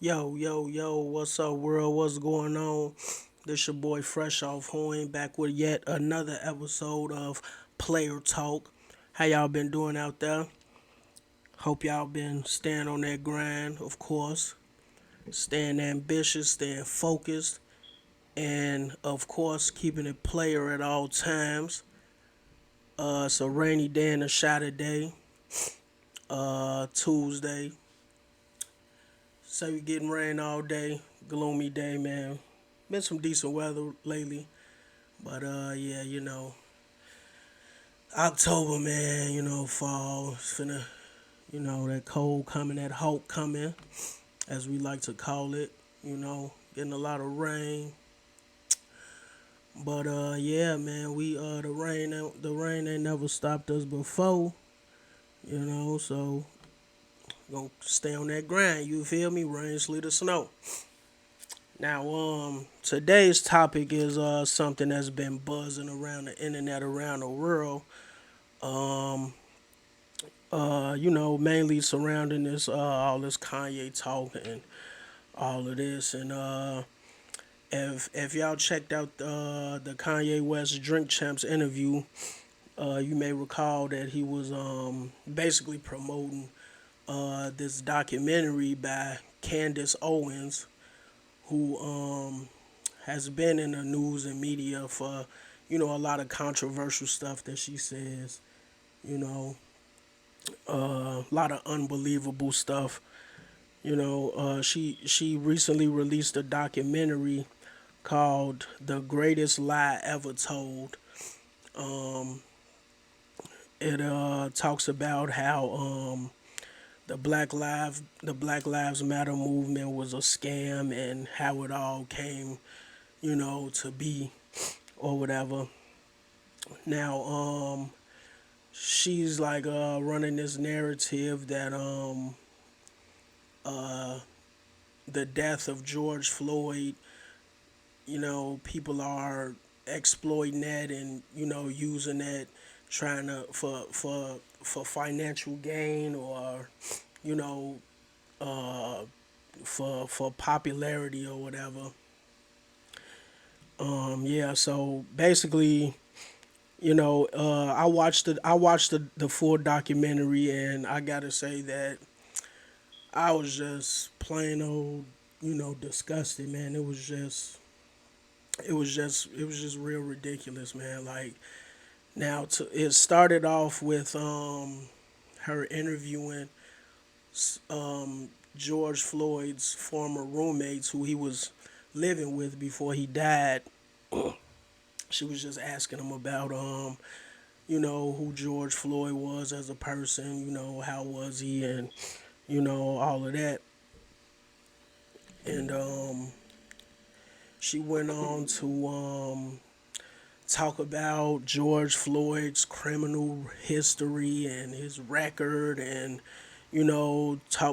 Yo, yo, yo, what's up, world? What's going on? This your boy Freshoph, who ain't back with yet another episode of Playrrr Talk. How y'all been doing out there? Hope y'all been staying on that grind, of course. Staying ambitious, staying focused, and of course, keeping it player at all times. It's a rainy day and a shot day. Tuesday. So we getting rain all day. Gloomy day, man. Been some decent weather lately. But yeah, October, man, fall. It's finna, that cold coming, that hawk coming, as we like to call it. Getting a lot of rain. But yeah, man, we the rain ain't never stopped us before. So gonna stay on that grind. You feel me? Rain, sleet, or snow. Now, today's topic is something that's been buzzing around the internet, around the world. Um, mainly surrounding this all this Kanye talk and all of this. And if y'all checked out the Kanye West Drink Champs interview, you may recall that he was basically promoting this documentary by Candace Owens, who has been in the news and media for a lot of controversial stuff that she says. You know, a lot of unbelievable stuff. She recently released a documentary called "The Greatest Lie Ever Told." Um, it talks about how the Black Lives Matter movement was a scam and how it all came, to be or whatever. Now, she's like running this narrative that uh, the death of George Floyd, people are exploiting that and using that, trying to for financial gain or you know uh, for popularity or whatever. Yeah, so basically, I watched the full documentary, and I gotta say that I was just plain old, disgusted, man. It was just real ridiculous, man. Like, now it started off with her interviewing George Floyd's former roommates who he was living with before he died. She was just asking him about who George Floyd was as a person, how was he, and all of that. And she went on to talk about George Floyd's criminal history and his record, and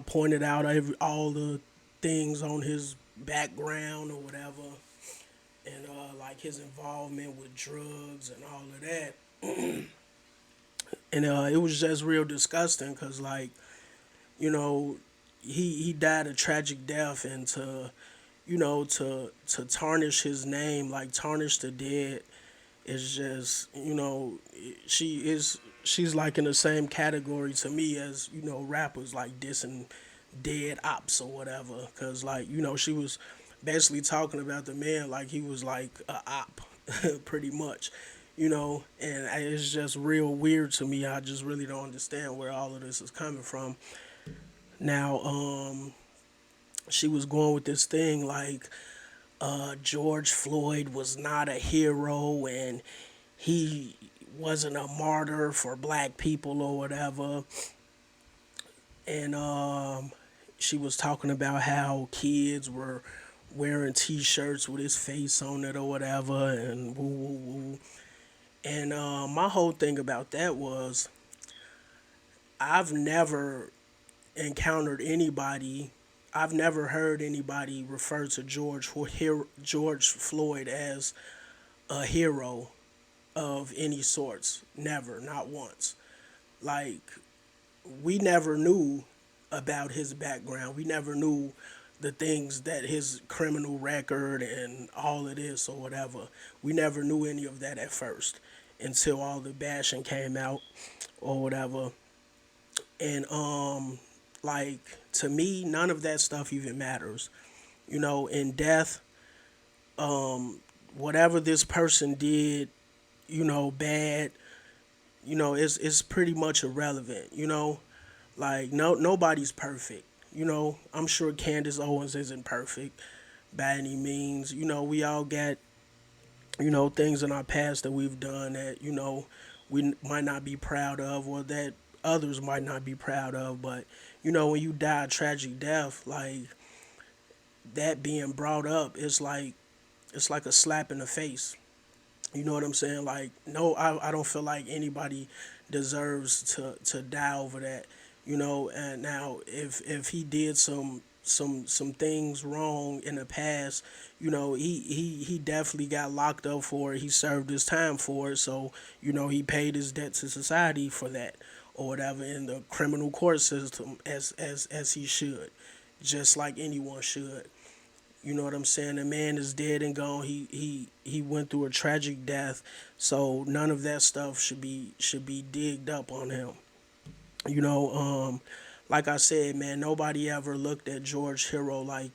pointed out all the things on his background or whatever, and like his involvement with drugs and all of that. And it was just real disgusting because, like, you know he died a tragic death, and to tarnish his name, like tarnish the dead, is just, she's like in the same category to me as rappers like dissing dead ops or whatever, because, like, she was basically talking about the man like he was like a op pretty much, and it's just real weird to me. I just really don't understand where all of this is coming from. Now, she was going with this thing like George Floyd was not a hero and he wasn't a martyr for black people or whatever. And she was talking about how kids were wearing T-shirts with his face on it or whatever, and woo woo woo. And my whole thing about that was, I've never encountered anybody. I've never heard anybody refer to George Floyd as a hero of any sorts. Never, not once. Like, we never knew about his background. We never knew, the things that his criminal record and all of this or whatever. We never knew any of that at first until all the bashing came out or whatever. And like to me, none of that stuff even matters. In death, whatever this person did, bad, it's pretty much irrelevant. Like nobody's perfect. I'm sure Candace Owens isn't perfect by any means. We all got things in our past that we've done that we might not be proud of, or that others might not be proud of. But when you die a tragic death, like that being brought up, it's like a slap in the face. You know what I'm saying? Like, no, I don't feel like anybody deserves to die over that. And now if he did some things wrong in the past, he definitely got locked up for it. He served his time for it. So, he paid his debt to society for that or whatever in the criminal court system as he should. Just like anyone should. You know what I'm saying? The man is dead and gone. He went through a tragic death, so none of that stuff should be digged up on him. You know, like I said, man, nobody ever looked at George Floyd like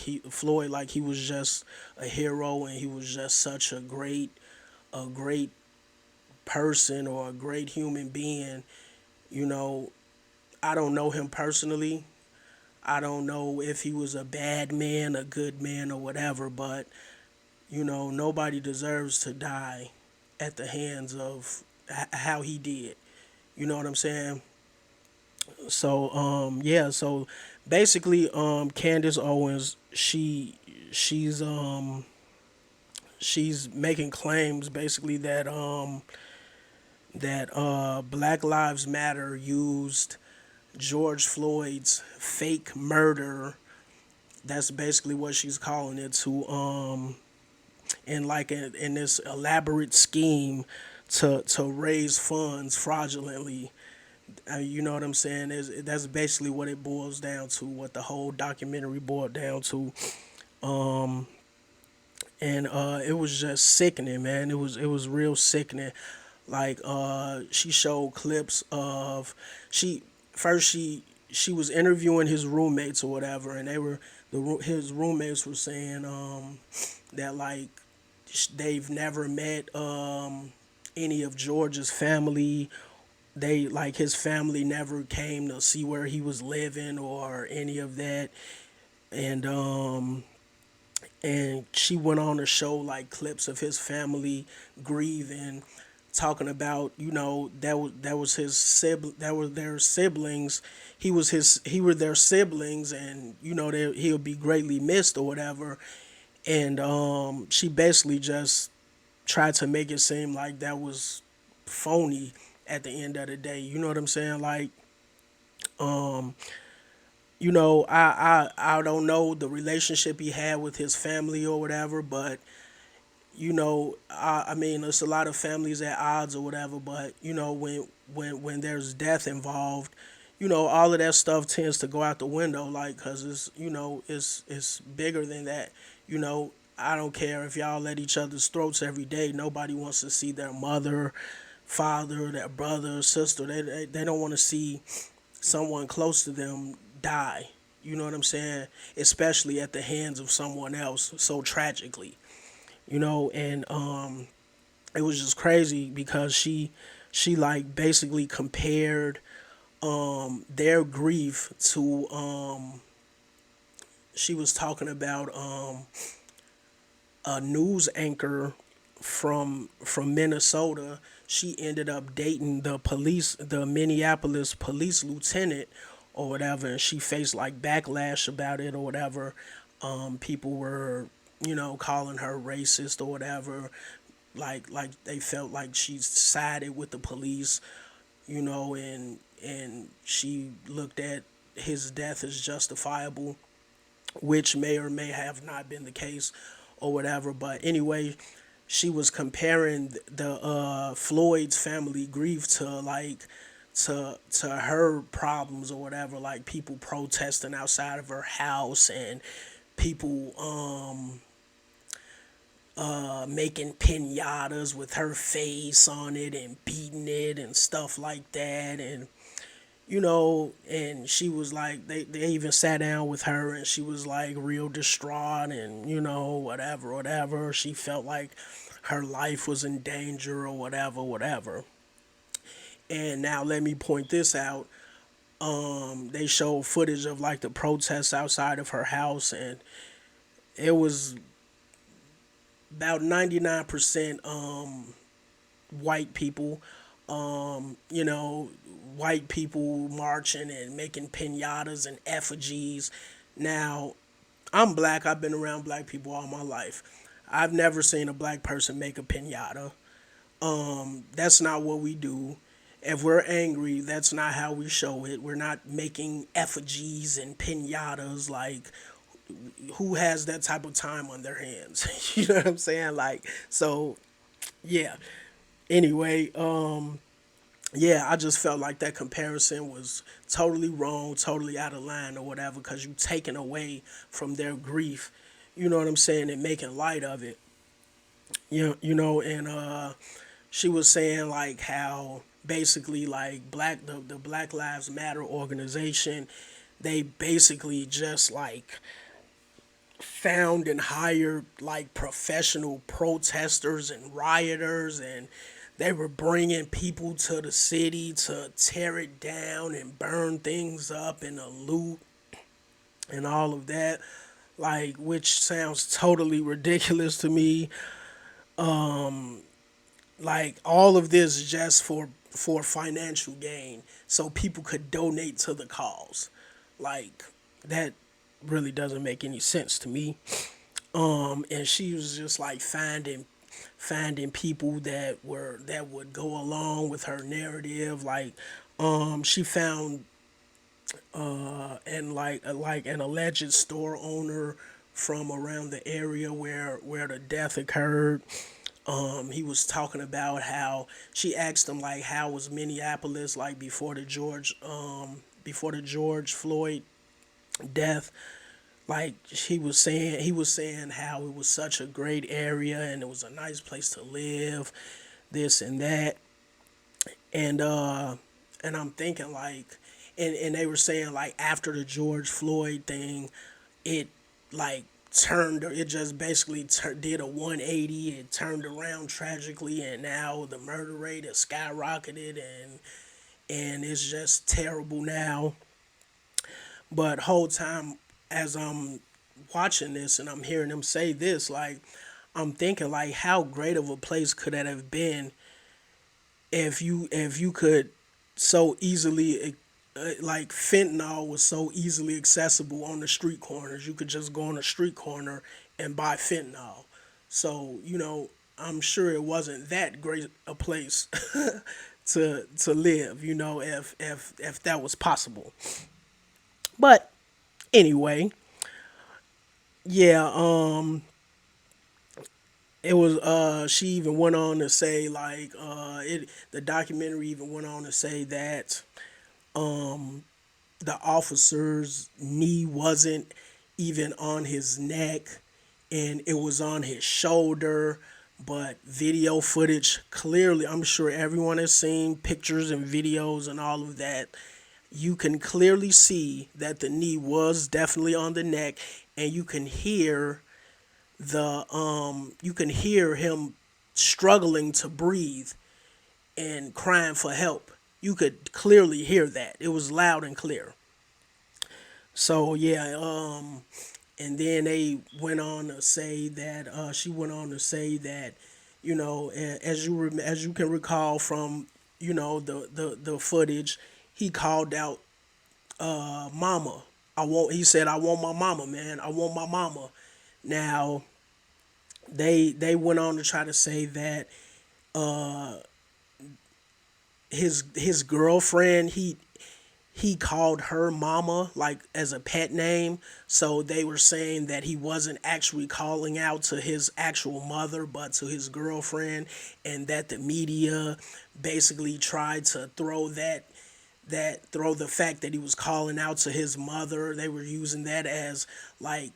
he was just a hero and he was just such a great person or a great human being. You know, I don't know him personally. I don't know if he was a bad man, a good man, or whatever, but nobody deserves to die at the hands of how he did. You know what I'm saying? So yeah, so basically Candace Owens, she's making claims basically that Black Lives Matter used George Floyd's fake murder. That's basically what she's calling it, to in this elaborate scheme to raise funds fraudulently. You know what I'm saying? That's basically what it boils down to. What the whole documentary boiled down to. And it was just sickening, man. It was real sickening. Like she showed clips of she first she was interviewing his roommates or whatever, and his roommates were saying that like they've never met any of George's family. They like his family never came to see where he was living or any of that, and she went on to show like clips of his family grieving, talking about that was his that were their siblings. He were their siblings, and he'll be greatly missed or whatever. And she basically just tried to make it seem like that was phony at the end of the day. You know what I'm saying? Like, I don't know the relationship he had with his family or whatever, but I mean, there's a lot of families at odds or whatever, but when there's death involved, all of that stuff tends to go out the window, like, cause it's bigger than that. I don't care if y'all at each other's throats every day. Nobody wants to see their mother, father, their brother, sister. They don't want to see someone close to them die. You know what I'm saying? Especially at the hands of someone else so tragically. And it was just crazy because she like basically compared their grief to she was talking about a news anchor from Minnesota. She ended up dating the Minneapolis police lieutenant or whatever, and she faced like backlash about it or whatever. People were, calling her racist or whatever. Like they felt like she sided with the police, and she looked at his death as justifiable, which may or may have not been the case or whatever. But anyway, she was comparing the Floyd's family grief to her problems or whatever, like people protesting outside of her house and people making pinatas with her face on it and beating it and stuff like that. And and she was like, they even sat down with her and she was like real distraught and whatever, whatever. She felt like her life was in danger or whatever, whatever. And now let me point this out. They showed footage of like the protests outside of her house, and it was about 99% white people. White people marching and making pinatas and effigies. Now, I'm black. I've been around black people all my life. I've never seen a black person make a pinata. That's not what we do. If we're angry, that's not how we show it. We're not making effigies and pinatas. Like, who has that type of time on their hands? You know what I'm saying? Like, so yeah. Anyway, yeah, I just felt like that comparison was totally wrong, totally out of line or whatever, because you taking away from their grief. You know what I'm saying? And making light of it. And she was saying like how basically like the Black Lives Matter organization, they basically just like found and hired like professional protesters and rioters, and they were bringing people to the city to tear it down and burn things up and a loot and all of that, like, which sounds totally ridiculous to me. Like, all of this just for financial gain so people could donate to the cause. Like, that really doesn't make any sense to me. And she was just like finding people that would go along with her narrative. Like, she found and like an alleged store owner from around the area where the death occurred. He was talking about how she asked him like how was Minneapolis like before the George Floyd death. Like, he was saying how it was such a great area and it was a nice place to live, this and that. And I'm thinking like, and they were saying like after the George Floyd thing, it like it just basically did a 180. It turned around tragically, and now the murder rate has skyrocketed, and it's just terrible now. But whole time as I'm watching this and I'm hearing them say this, like, I'm thinking like how great of a place could that have been if you could so easily like fentanyl was so easily accessible on the street corners. You could just go on a street corner and buy fentanyl. So, I'm sure it wasn't that great a place to live, if that was possible. But anyway, yeah, it was she even went on to say like the documentary even went on to say that the officer's knee wasn't even on his neck, and it was on his shoulder. But video footage clearly, I'm sure everyone has seen pictures and videos and all of that. You can clearly see that the knee was definitely on the neck, and you can hear him struggling to breathe and crying for help. You could clearly hear that. It was loud and clear. So yeah, and then they went on to say that she went on to say that, as you can recall from the footage, he called out mama. He said, I want my mama, man. I want my mama. Now they went on to try to say that his girlfriend, he called her mama like as a pet name. So they were saying that he wasn't actually calling out to his actual mother but to his girlfriend, and that the media basically tried to throw that throw the fact that he was calling out to his mother, they were using that as like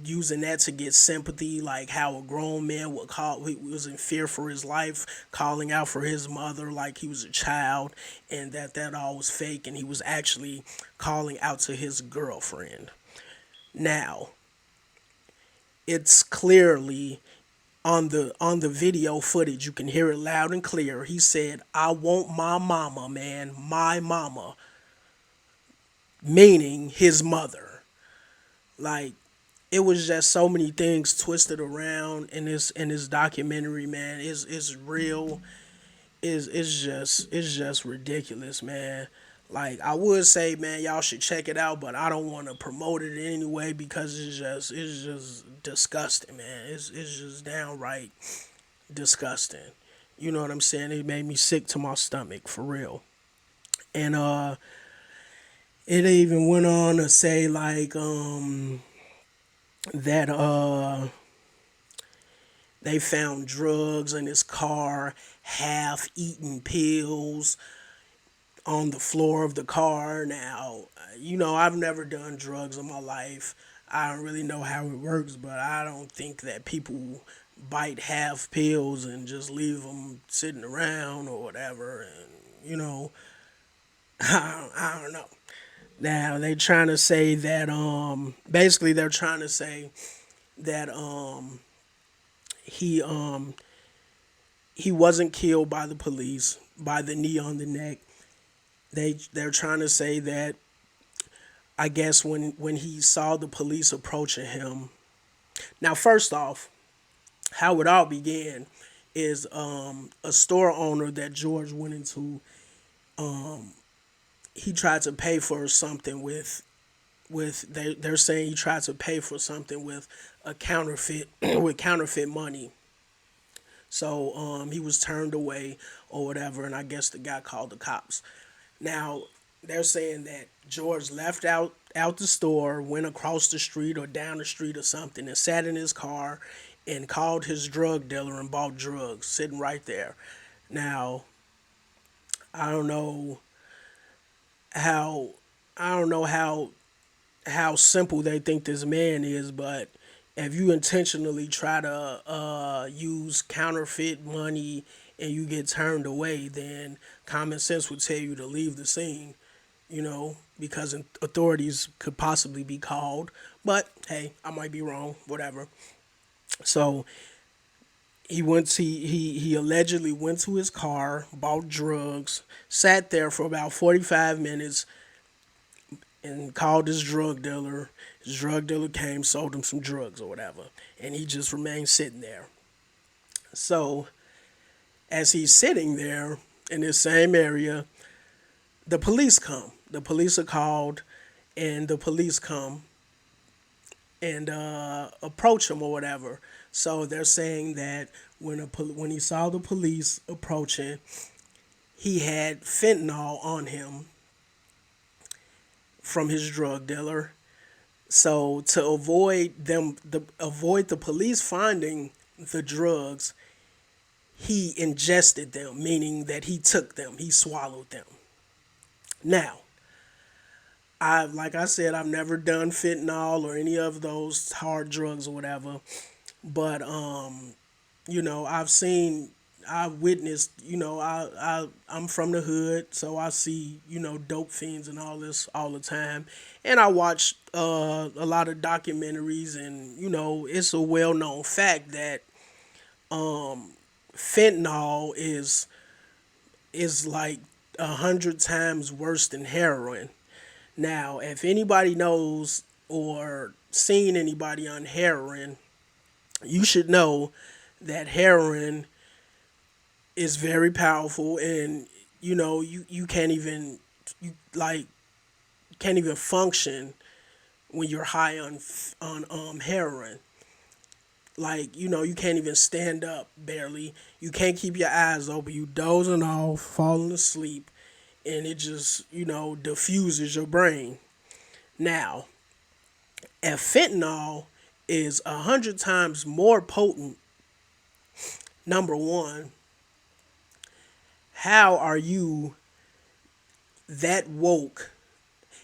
using that to get sympathy, like how a grown man would call, he was in fear for his life, calling out for his mother like he was a child, and that all was fake, and he was actually calling out to his girlfriend. Now, it's clearly on the video footage, you can hear it loud and clear. He said, "I want my mama, man, my mama," meaning his mother. Like, it was just so many things twisted around in this documentary, man. It's real. It's just ridiculous, man. Like, I would say, man, y'all should check it out, but I don't want to promote it in any way because it's just disgusting, man. It's just downright disgusting. You know what I'm saying? It made me sick to my stomach for real. And it even went on to say like that they found drugs in his car, half eaten pills on the floor of the car. Now, you know, I've never done drugs in my life. I don't really know how it works, but I don't think that people bite half pills and just leave them sitting around or whatever. And, you know, I don't know. Now, they trying to say that, basically, they're trying to say that, he, he wasn't killed by the police, by the knee on the neck. They're trying to say that, I guess when he saw the police approaching him. Now, first off, how it all began is a store owner that George went into. He tried to pay for something they're saying he tried to pay for something with a counterfeit with counterfeit money. So he was turned away or whatever, and I guess the guy called the cops. Now, they're saying that George left out the store, went across the street or down the street or something, and sat in his car and called his drug dealer and bought drugs, sitting right there. Now, I don't know how I don't know how simple they think this man is, but if you intentionally try to use counterfeit money and you get turned away, then common sense would tell you to leave the scene, you know, because authorities could possibly be called. But hey, I might be wrong, whatever. So he allegedly went to his car, bought drugs, sat there for about 45 minutes, and called his drug dealer. His drug dealer came, sold him some drugs or whatever, and he just remained sitting there. So as he's sitting there in this same area, the police come. The police are called, and the police come and approach him or whatever. So they're saying that when he saw the police approaching, he had fentanyl on him from his drug dealer. So to avoid the police finding the drugs, he ingested them, meaning that he took them, he swallowed them. Now, like I said, I've never done fentanyl or any of those hard drugs or whatever, but you know, I've witnessed, you know, I'm from the hood, so I see, you know, dope fiends and all this all the time, and I watch a lot of documentaries, and you know, it's a well known fact that fentanyl is like 100 times worse than heroin. Now, if anybody knows or seen anybody on heroin, you should know that heroin is very powerful, and you know, you can't even you like can't even function when you're high on heroin. Like, you know, you can't even stand up barely. You can't keep your eyes open. You dozing off, falling asleep, and it just, you know, diffuses your brain. Now, if fentanyl is 100 times more potent, number one, how are you that woke,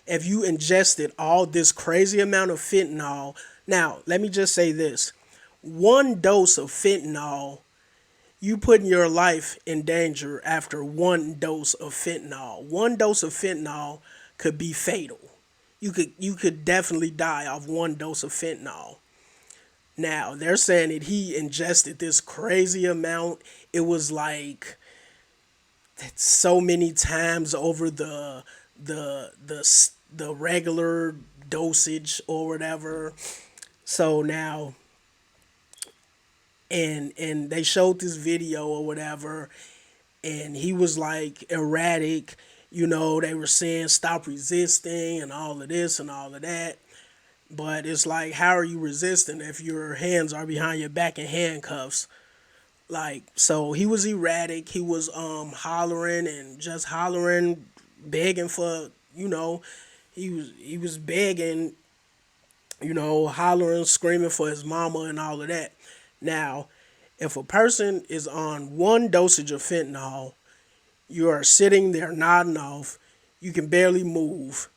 if you ingested all this crazy amount of fentanyl. Now, let me just say this. One dose of fentanyl, you putting your life in danger after one dose of fentanyl. One dose of fentanyl could be fatal. You could definitely die off one dose of fentanyl. Now, they're saying that he ingested this crazy amount. It was like so many times over the regular dosage or whatever. So now, and they showed this video or whatever, and he was like erratic. They were saying stop resisting and all of this and all of that. But it's like, how are you resisting if your hands are behind your back in handcuffs? Like, so he was erratic. He was hollering and just hollering, begging for, he was begging, hollering, screaming for his mama and all of that. Now, if a person is on one dosage of fentanyl, you are sitting there nodding off, you can barely move.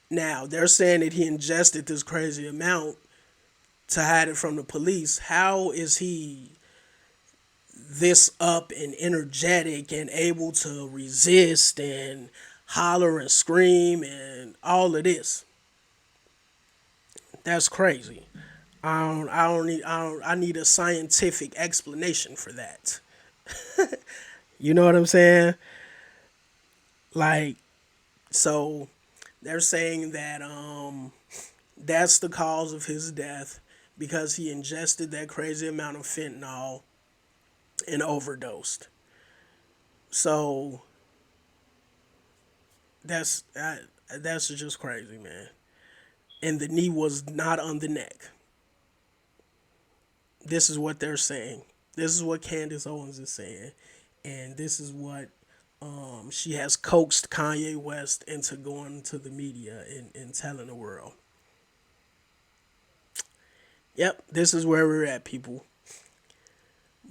Now, they're saying that he ingested this crazy amount to hide it from the police. How is he this up and energetic and able to resist and holler and scream and all of this? That's crazy. I need a scientific explanation for that. You know what I'm saying? Like, so they're saying that that's the cause of his death because he ingested that crazy amount of fentanyl and overdosed. So that's that's just crazy, man. And the knee was not on the neck. This is what they're saying. This is what Candace Owens is saying, and this is what she has coaxed Kanye West into going to the media and telling the world. Yep, this is where we're at, people.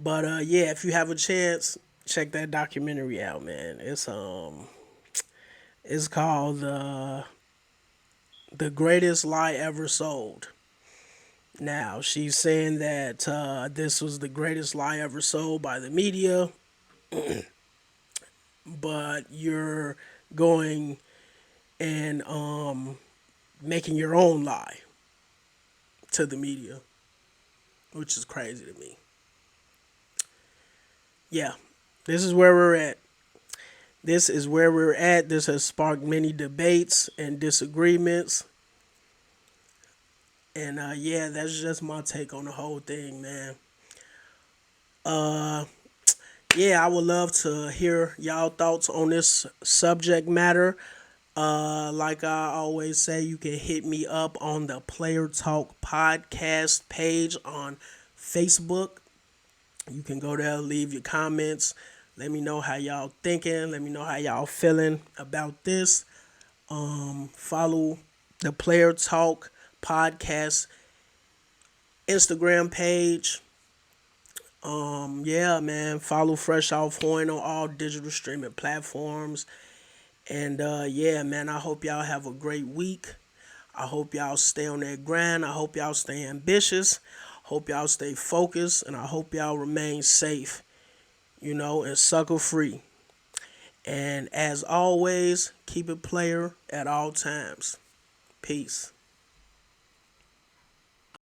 But yeah, if you have a chance, check that documentary out, man. It's called The Greatest Lie Ever Sold. Now, she's saying that this was the greatest lie ever sold by the media, but you're going and making your own lie to the media, which is crazy to me. Yeah, this is where we're at. This is where we're at. This has sparked many debates and disagreements. And yeah, that's just my take on the whole thing, man. Uh, yeah, I would love to hear y'all thoughts on this subject matter. Like I always say, you can hit me up on the Playrrr Talk podcast page on Facebook. You can go there, leave your comments. Let me know how y'all thinking. Let me know how y'all feeling about this. Follow the Playrrr Talk podcast Instagram page. Yeah, man. Follow Freshoph on all digital streaming platforms. And yeah, man, I hope y'all have a great week. I hope y'all stay on that grind. I hope y'all stay ambitious. Hope y'all stay focused. And I hope y'all remain safe, and sucker free. And as always, keep it player at all times. Peace.